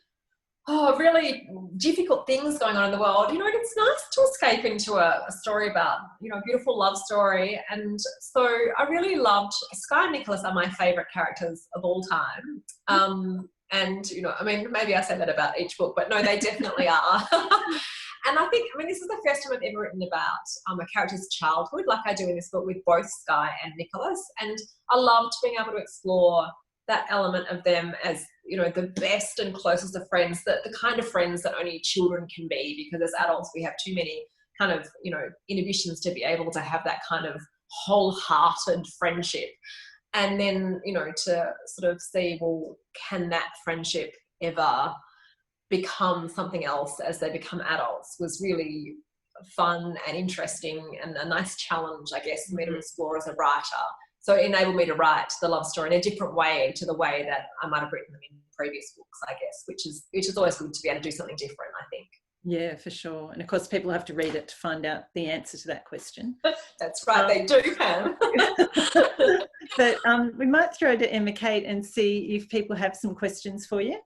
really difficult things going on in the world, it's nice to escape into a story about, a beautiful love story. And so I really loved, Skye and Nicholas are my favourite characters of all time. And, maybe I say that about each book, but no, they definitely are. And I think, this is the first time I've ever written about a character's childhood, like I do in this book with both Skye and Nicholas. And I loved being able to explore that element of them as, the best and closest of friends, the kind of friends that only children can be, because as adults we have too many kind of, inhibitions to be able to have that kind of wholehearted friendship. And then, to sort of see, well, can that friendship ever become something else as they become adults, was really fun and interesting and a nice challenge, I guess, for me to explore as a writer. So it enabled me to write the love story in a different way to the way that I might have written them in previous books, I guess, which is always good to be able to do something different, I think. Yeah, for sure. And of course, people have to read it to find out the answer to that question. That's right, they do, Pam. But we might throw to Emma Kate and see if people have some questions for you.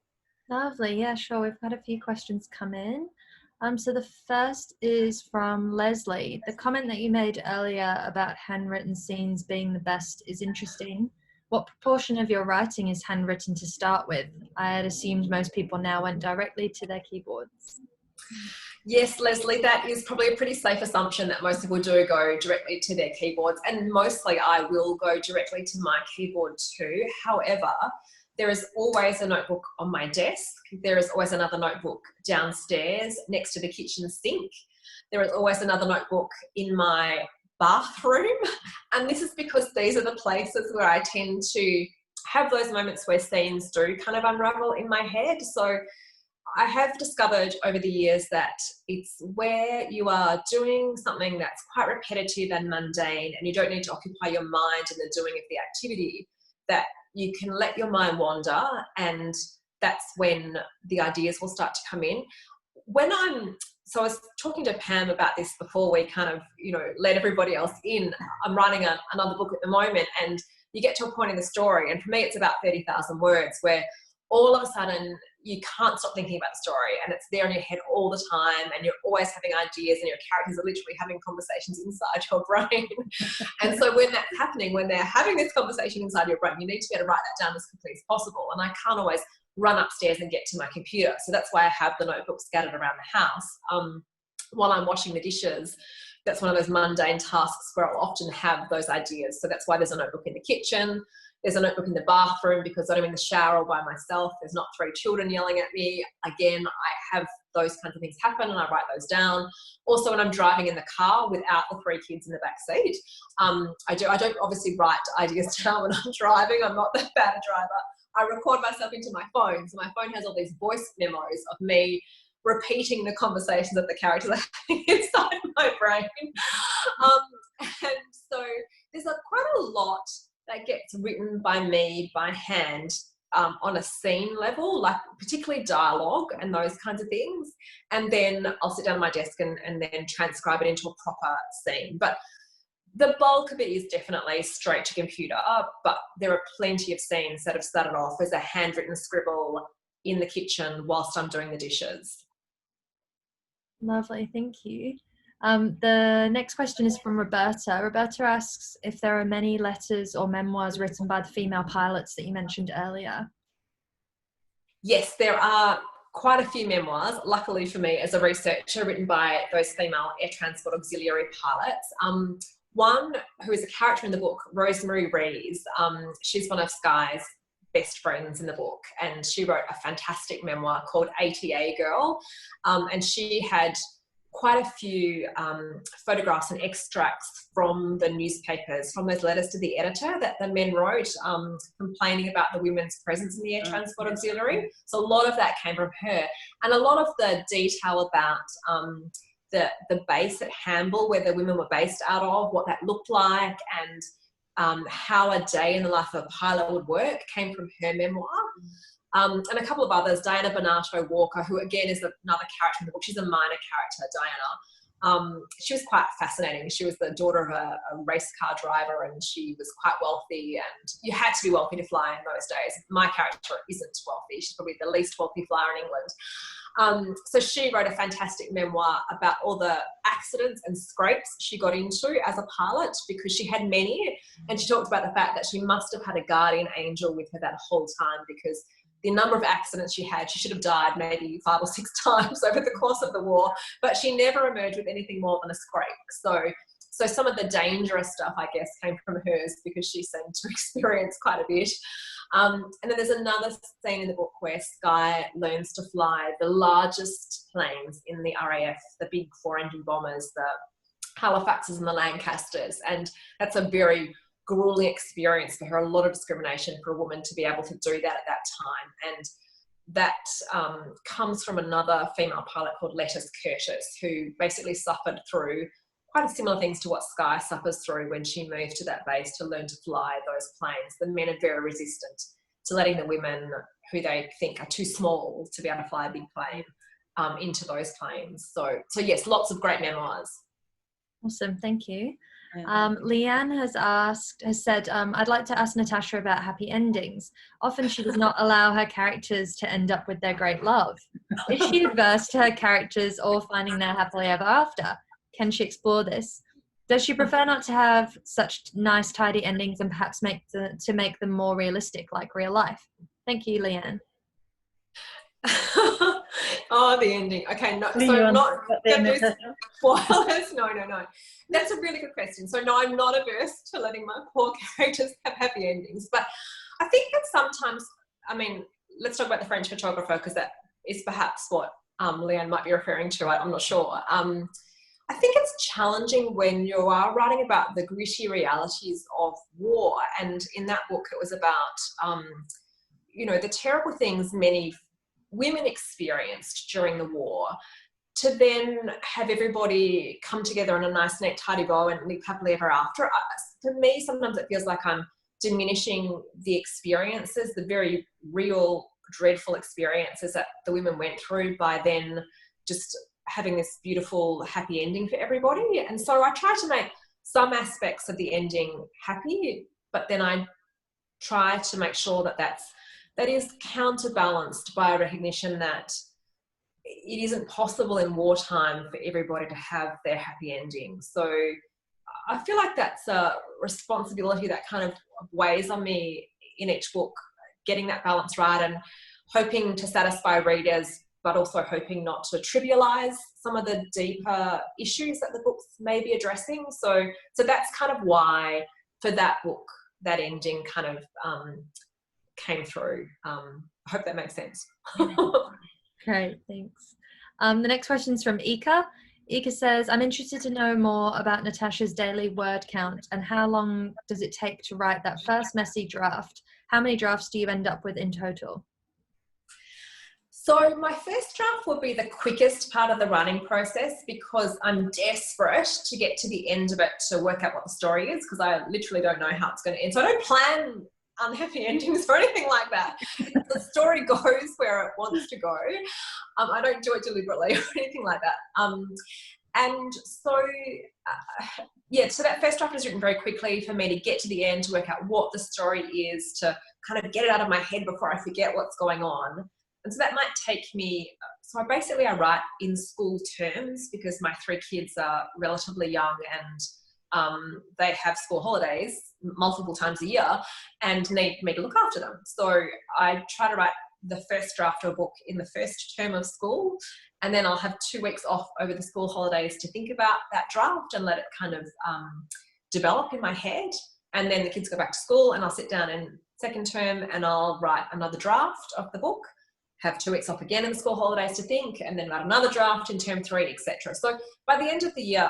Lovely. Yeah, sure. We've had a few questions come in. So the first is from Leslie. The comment that you made earlier about handwritten scenes being the best is interesting. What proportion of your writing is handwritten to start with? I had assumed most people now went directly to their keyboards. Yes, Leslie, that is probably a pretty safe assumption that most people do go directly to their keyboards, and mostly I will go directly to my keyboard too. However, there is always a notebook on my desk. There is always another notebook downstairs next to the kitchen sink. There is always another notebook in my bathroom. And this is because these are the places where I tend to have those moments where scenes do kind of unravel in my head. So I have discovered over the years that it's where you are doing something that's quite repetitive and mundane and you don't need to occupy your mind in the doing of the activity, that you can let your mind wander, and that's when the ideas will start to come in. So I was talking to Pam about this before we kind of, let everybody else in. I'm writing another book at the moment, and you get to a point in the story, and for me it's about 30,000 words, where all of a sudden you can't stop thinking about the story, and it's there in your head all the time, and you're always having ideas, and your characters are literally having conversations inside your brain. And so when that's happening, when they're having this conversation inside your brain, you need to be able to write that down as quickly as possible. And I can't always run upstairs and get to my computer. So that's why I have the notebooks scattered around the house. while I'm washing the dishes, that's one of those mundane tasks where I'll often have those ideas. So that's why there's a notebook in the kitchen. There's a notebook in the bathroom because I'm in the shower all by myself. There's not 3 children yelling at me. Again, I have those kinds of things happen and I write those down. Also, when I'm driving in the car without the 3 kids in the back seat, I don't obviously write ideas down when I'm driving. I'm not that bad a driver. I record myself into my phone. So my phone has all these voice memos of me repeating the conversations that the characters are having inside my brain. And so there's quite a lot that gets written by me by hand on a scene level, like particularly dialogue and those kinds of things. And then I'll sit down at my desk and then transcribe it into a proper scene. But the bulk of it is definitely straight to computer, but there are plenty of scenes that have started off as a handwritten scribble in the kitchen whilst I'm doing the dishes. Lovely, thank you. The next question is from Roberta. Roberta asks if there are many letters or memoirs written by the female pilots that you mentioned earlier. Yes, there are quite a few memoirs, luckily for me as a researcher, written by those female air transport auxiliary pilots. One who is a character in the book, Rosemary Rees, she's one of Skye's best friends in the book, and she wrote a fantastic memoir called ATA Girl, and she had quite a few photographs and extracts from the newspapers, from those letters to the editor that the men wrote, complaining about the women's presence in the air transport auxiliary. So a lot of that came from her, and a lot of the detail about the base at Hamble, where the women were based out of, what that looked like, and how a day in the life of a pilot would work, came from her memoir. And a couple of others, Diana Bernardo Walker, who again is another character in the book. She's a minor character, Diana. She was quite fascinating. She was the daughter of a race car driver, and she was quite wealthy, and you had to be wealthy to fly in those days. My character isn't wealthy. She's probably the least wealthy flyer in England. So she wrote a fantastic memoir about all the accidents and scrapes she got into as a pilot, because she had many, and she talked about the fact that she must have had a guardian angel with her that whole time, because the number of accidents she had, she should have died maybe 5 or 6 times over the course of the war, but she never emerged with anything more than a scrape. So some of the dangerous stuff, I guess, came from hers, because she seemed to experience quite a bit. And then there's another scene in the book where Skye learns to fly the largest planes in the RAF, the big 4-engine bombers, the Halifaxes and the Lancasters. And that's a very grueling experience for her, a lot of discrimination for a woman to be able to do that at that time. And that comes from another female pilot called Lettice Curtis, who basically suffered through quite similar things to what Skye suffers through when she moved to that base to learn to fly those planes. The men are very resistant to letting the women who they think are too small to be able to fly a big plane into those planes. So yes, lots of great memoirs. Awesome, thank you. Leanne has said, I'd like to ask Natasha about happy endings. Often she does not allow her characters to end up with their great love. Is she adverse to her characters all finding their happily ever after? Can she explore this? Does she prefer not to have such nice, tidy endings and perhaps make them more realistic, like real life? Thank you, Leanne. Oh, the ending. Okay, no, so I'm not going to do spoilers. No. That's a really good question. So no, I'm not averse to letting my poor characters have happy endings. But I think that sometimes, I mean, let's talk about the French photographer, because that is perhaps what Leanne might be referring to. I'm not sure. I think it's challenging when you are writing about the gritty realities of war. And in that book, it was about, the terrible things many women experienced during the war, to then have everybody come together in a nice, neat, tidy bow and live happily ever after. For me, sometimes it feels like I'm diminishing the experiences, the very real, dreadful experiences that the women went through, by then just having this beautiful, happy ending for everybody. And so I try to make some aspects of the ending happy, but then I try to make sure that is counterbalanced by a recognition that it isn't possible in wartime for everybody to have their happy ending. So I feel like that's a responsibility that kind of weighs on me in each book, getting that balance right and hoping to satisfy readers but also hoping not to trivialize some of the deeper issues that the book's may be addressing. So that's kind of why for that book, that ending kind of came through. I hope that makes sense. Great, thanks. The next question is from Ika. Ika says, I'm interested to know more about Natasha's daily word count and how long does it take to write that first messy draft? How many drafts do you end up with in total? So my first draft will be the quickest part of the writing process because I'm desperate to get to the end of it to work out what the story is, because I literally don't know how it's going to end. So I don't plan unhappy endings or anything like that. The story goes where it wants to go. I don't do it deliberately or anything like that. And so, so that first draft is written very quickly for me to get to the end, to work out what the story is, to kind of get it out of my head before I forget what's going on. And so that might take me, I write in school terms because my 3 kids are relatively young and they have school holidays multiple times a year and need me to look after them. So I try to write the first draft of a book in the first term of school, and then I'll have 2 weeks off over the school holidays to think about that draft and let it kind of develop in my head. And then the kids go back to school and I'll sit down in second term and I'll write another draft of the book, have 2 weeks off again in the school holidays to think, and then write another draft in term 3, etc. So by the end of the year,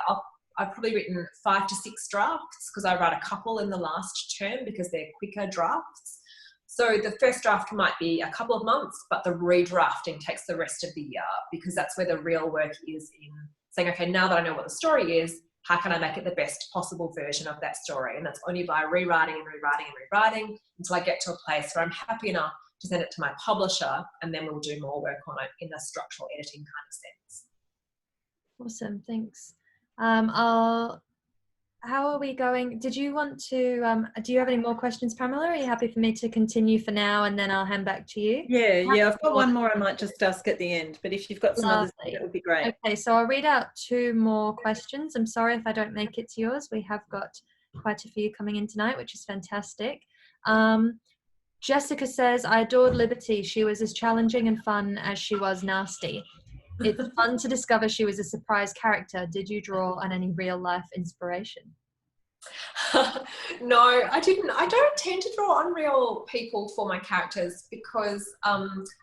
I've probably written 5 to 6 drafts because I write a couple in the last term because they're quicker drafts. So the first draft might be a couple of months, but the redrafting takes the rest of the year because that's where the real work is in saying, okay, now that I know what the story is, how can I make it the best possible version of that story? And that's only by rewriting and rewriting and rewriting until I get to a place where I'm happy enough to send it to my publisher, and then we'll do more work on it in a structural editing kind of sense. Awesome, thanks. How are we going? Did you want to, do you have any more questions, Pamela? Are you happy for me to continue for now and then I'll hand back to you? Yeah, I've got one more I might just ask at the end, but if you've got some others, that would be great. Okay, so I'll read out 2 more questions. I'm sorry if I don't make it to yours. We have got quite a few coming in tonight, which is fantastic. Jessica says, I adored Liberty. She was as challenging and fun as she was nasty. It's fun to discover she was a surprise character. Did you draw on any real life inspiration? No, I didn't. I don't tend to draw on real people for my characters because,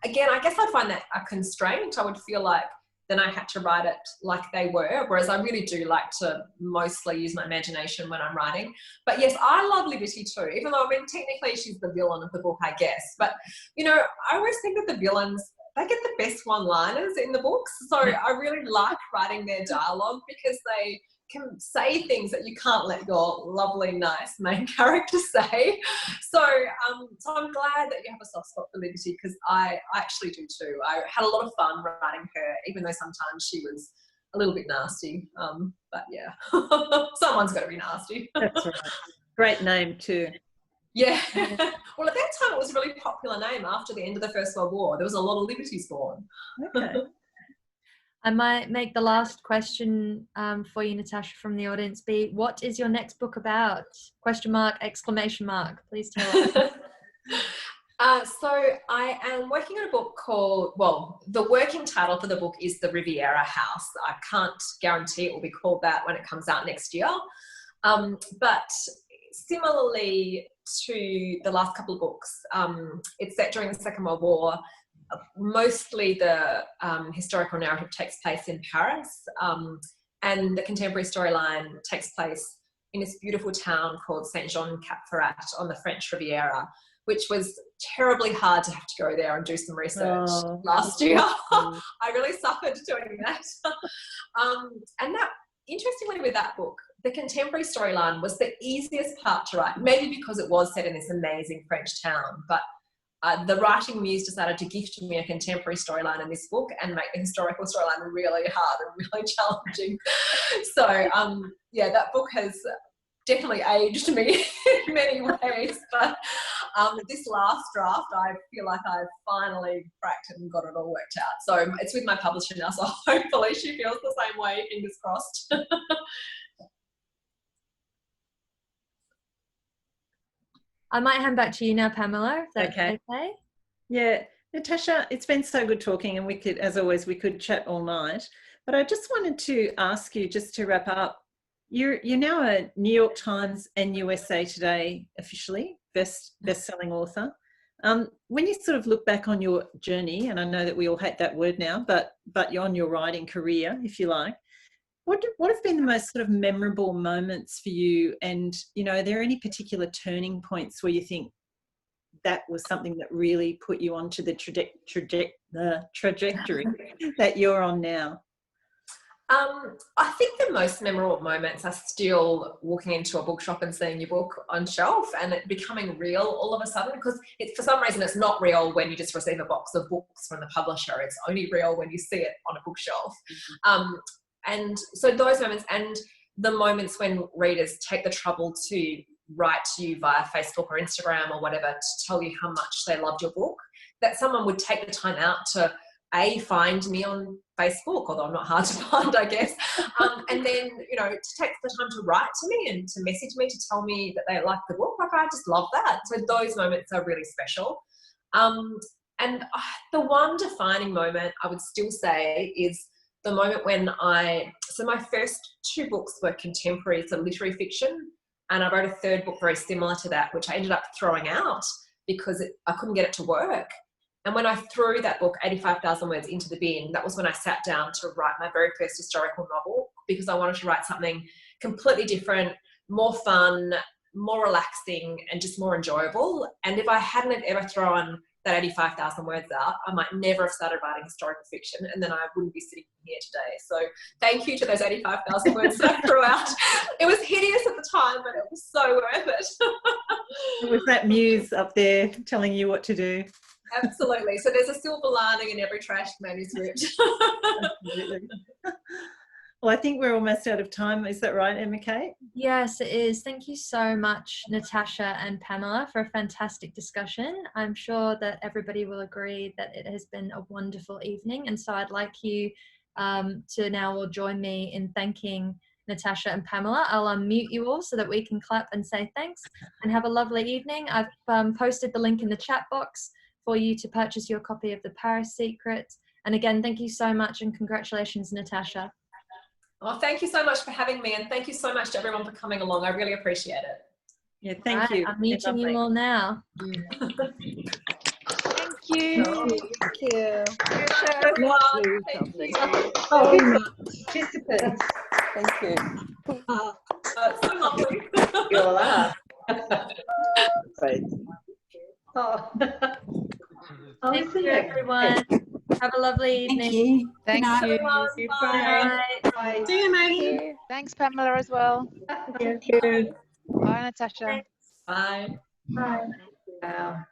again, I guess I find that a constraint. I would feel like then I had to write it like they were, whereas I really do like to mostly use my imagination when I'm writing. But yes, I love Liberty too, even though, I mean, technically she's the villain of the book, I guess. But, you know, I always think that the villains, they get the best one-liners in the books. So I really like writing their dialogue because they can say things that you can't let your lovely, nice main character say. So I'm glad that you have a soft spot for Liberty because I actually do too. I had a lot of fun writing her, even though sometimes she was a little bit nasty. But yeah, someone's got to be nasty. That's right. Great name too. Yeah. Well, at that time it was a really popular name after the end of the First World War. There was a lot of Liberties born. Okay. I might make the last question for you, Natasha, from the audience be, what is your next book about? Question mark, exclamation mark. Please tell us. So I am working on a book called, well, the working title for the book is The Riviera House. I can't guarantee it will be called that when it comes out next year. But similarly to the last couple of books, it's set during the Second World War. Mostly the historical narrative takes place in Paris, and the contemporary storyline takes place in this beautiful town called Saint-Jean-Cap-Ferrat on the French Riviera, which was terribly hard to have to go there and do some research last year. I really suffered doing that. And that, interestingly with that book, the contemporary storyline was the easiest part to write, maybe because it was set in this amazing French town, but the writing muse decided to gift me a contemporary storyline in this book and make the historical storyline really hard and really challenging. So, yeah, that book has definitely aged me in many ways. But this last draft, I feel like I've finally cracked it and got it all worked out. So it's with my publisher now, so hopefully she feels the same way, fingers crossed. I might hand back to you now, Pamela, if that's okay. Yeah, Natasha, it's been so good talking, and we could, as always, we could chat all night. But I just wanted to ask you, just to wrap up, you're now a New York Times and USA Today officially best-selling author. When you sort of look back on your journey, and I know that we all hate that word now, but you're on your writing career, if you like, what have been the most sort of memorable moments for you? And, you know, are there any particular turning points where you think that was something that really put you onto the trajectory that you're on now? I think the most memorable moments are still walking into a bookshop and seeing your book on shelf and it becoming real all of a sudden, because for some reason it's not real when you just receive a box of books from the publisher. It's only real when you see it on a bookshelf. And so those moments, and the moments when readers take the trouble to write to you via Facebook or Instagram or whatever to tell you how much they loved your book, that someone would take the time out to find me on Facebook, although I'm not hard to find, I guess, and then, you know, to take the time to write to me and to message me to tell me that they like the book. Like, I just love that. So those moments are really special. And the one defining moment I would still say is the moment when so my first 2 books were contemporary, so literary fiction, and I wrote a 3rd book very similar to that, which I ended up throwing out because I couldn't get it to work. And when I threw that book, 85,000 words, into the bin, that was when I sat down to write my very first historical novel, because I wanted to write something completely different, more fun, more relaxing, and just more enjoyable. And if I hadn't have ever thrown that 85,000 words out, I might never have started writing historical fiction, and then I wouldn't be sitting here today. So thank you to those 85,000 words that I threw out. It was hideous at the time, but it was so worth it. It was that muse up there telling you what to do. Absolutely. So there's a silver lining in every trashed manuscript. Absolutely. Well, I think we're almost out of time. Is that right, Emma Kate? Yes, it is. Thank you so much, Natasha and Pamela, for a fantastic discussion. I'm sure that everybody will agree that it has been a wonderful evening. And so I'd like you to now all join me in thanking Natasha and Pamela. I'll unmute you all so that we can clap and say thanks, and have a lovely evening. I've posted the link in the chat box for you to purchase your copy of The Paris Secret. And again, thank you so much, and congratulations, Natasha. Oh, thank you so much for having me, and thank you so much to everyone for coming along. I really appreciate it. Yeah, thank you. I'm muting you all now. Thank you. Thank you. Lovely. Thank you. Oh, participants. Thank you. So lovely. You all are. Great. Oh. Thank you, everyone. Have a lovely evening. Thank you. Bye. Bye. See you, Maggie. Thanks, Pamela, as well. Thank you. Bye, Natasha. Bye. Bye. Wow.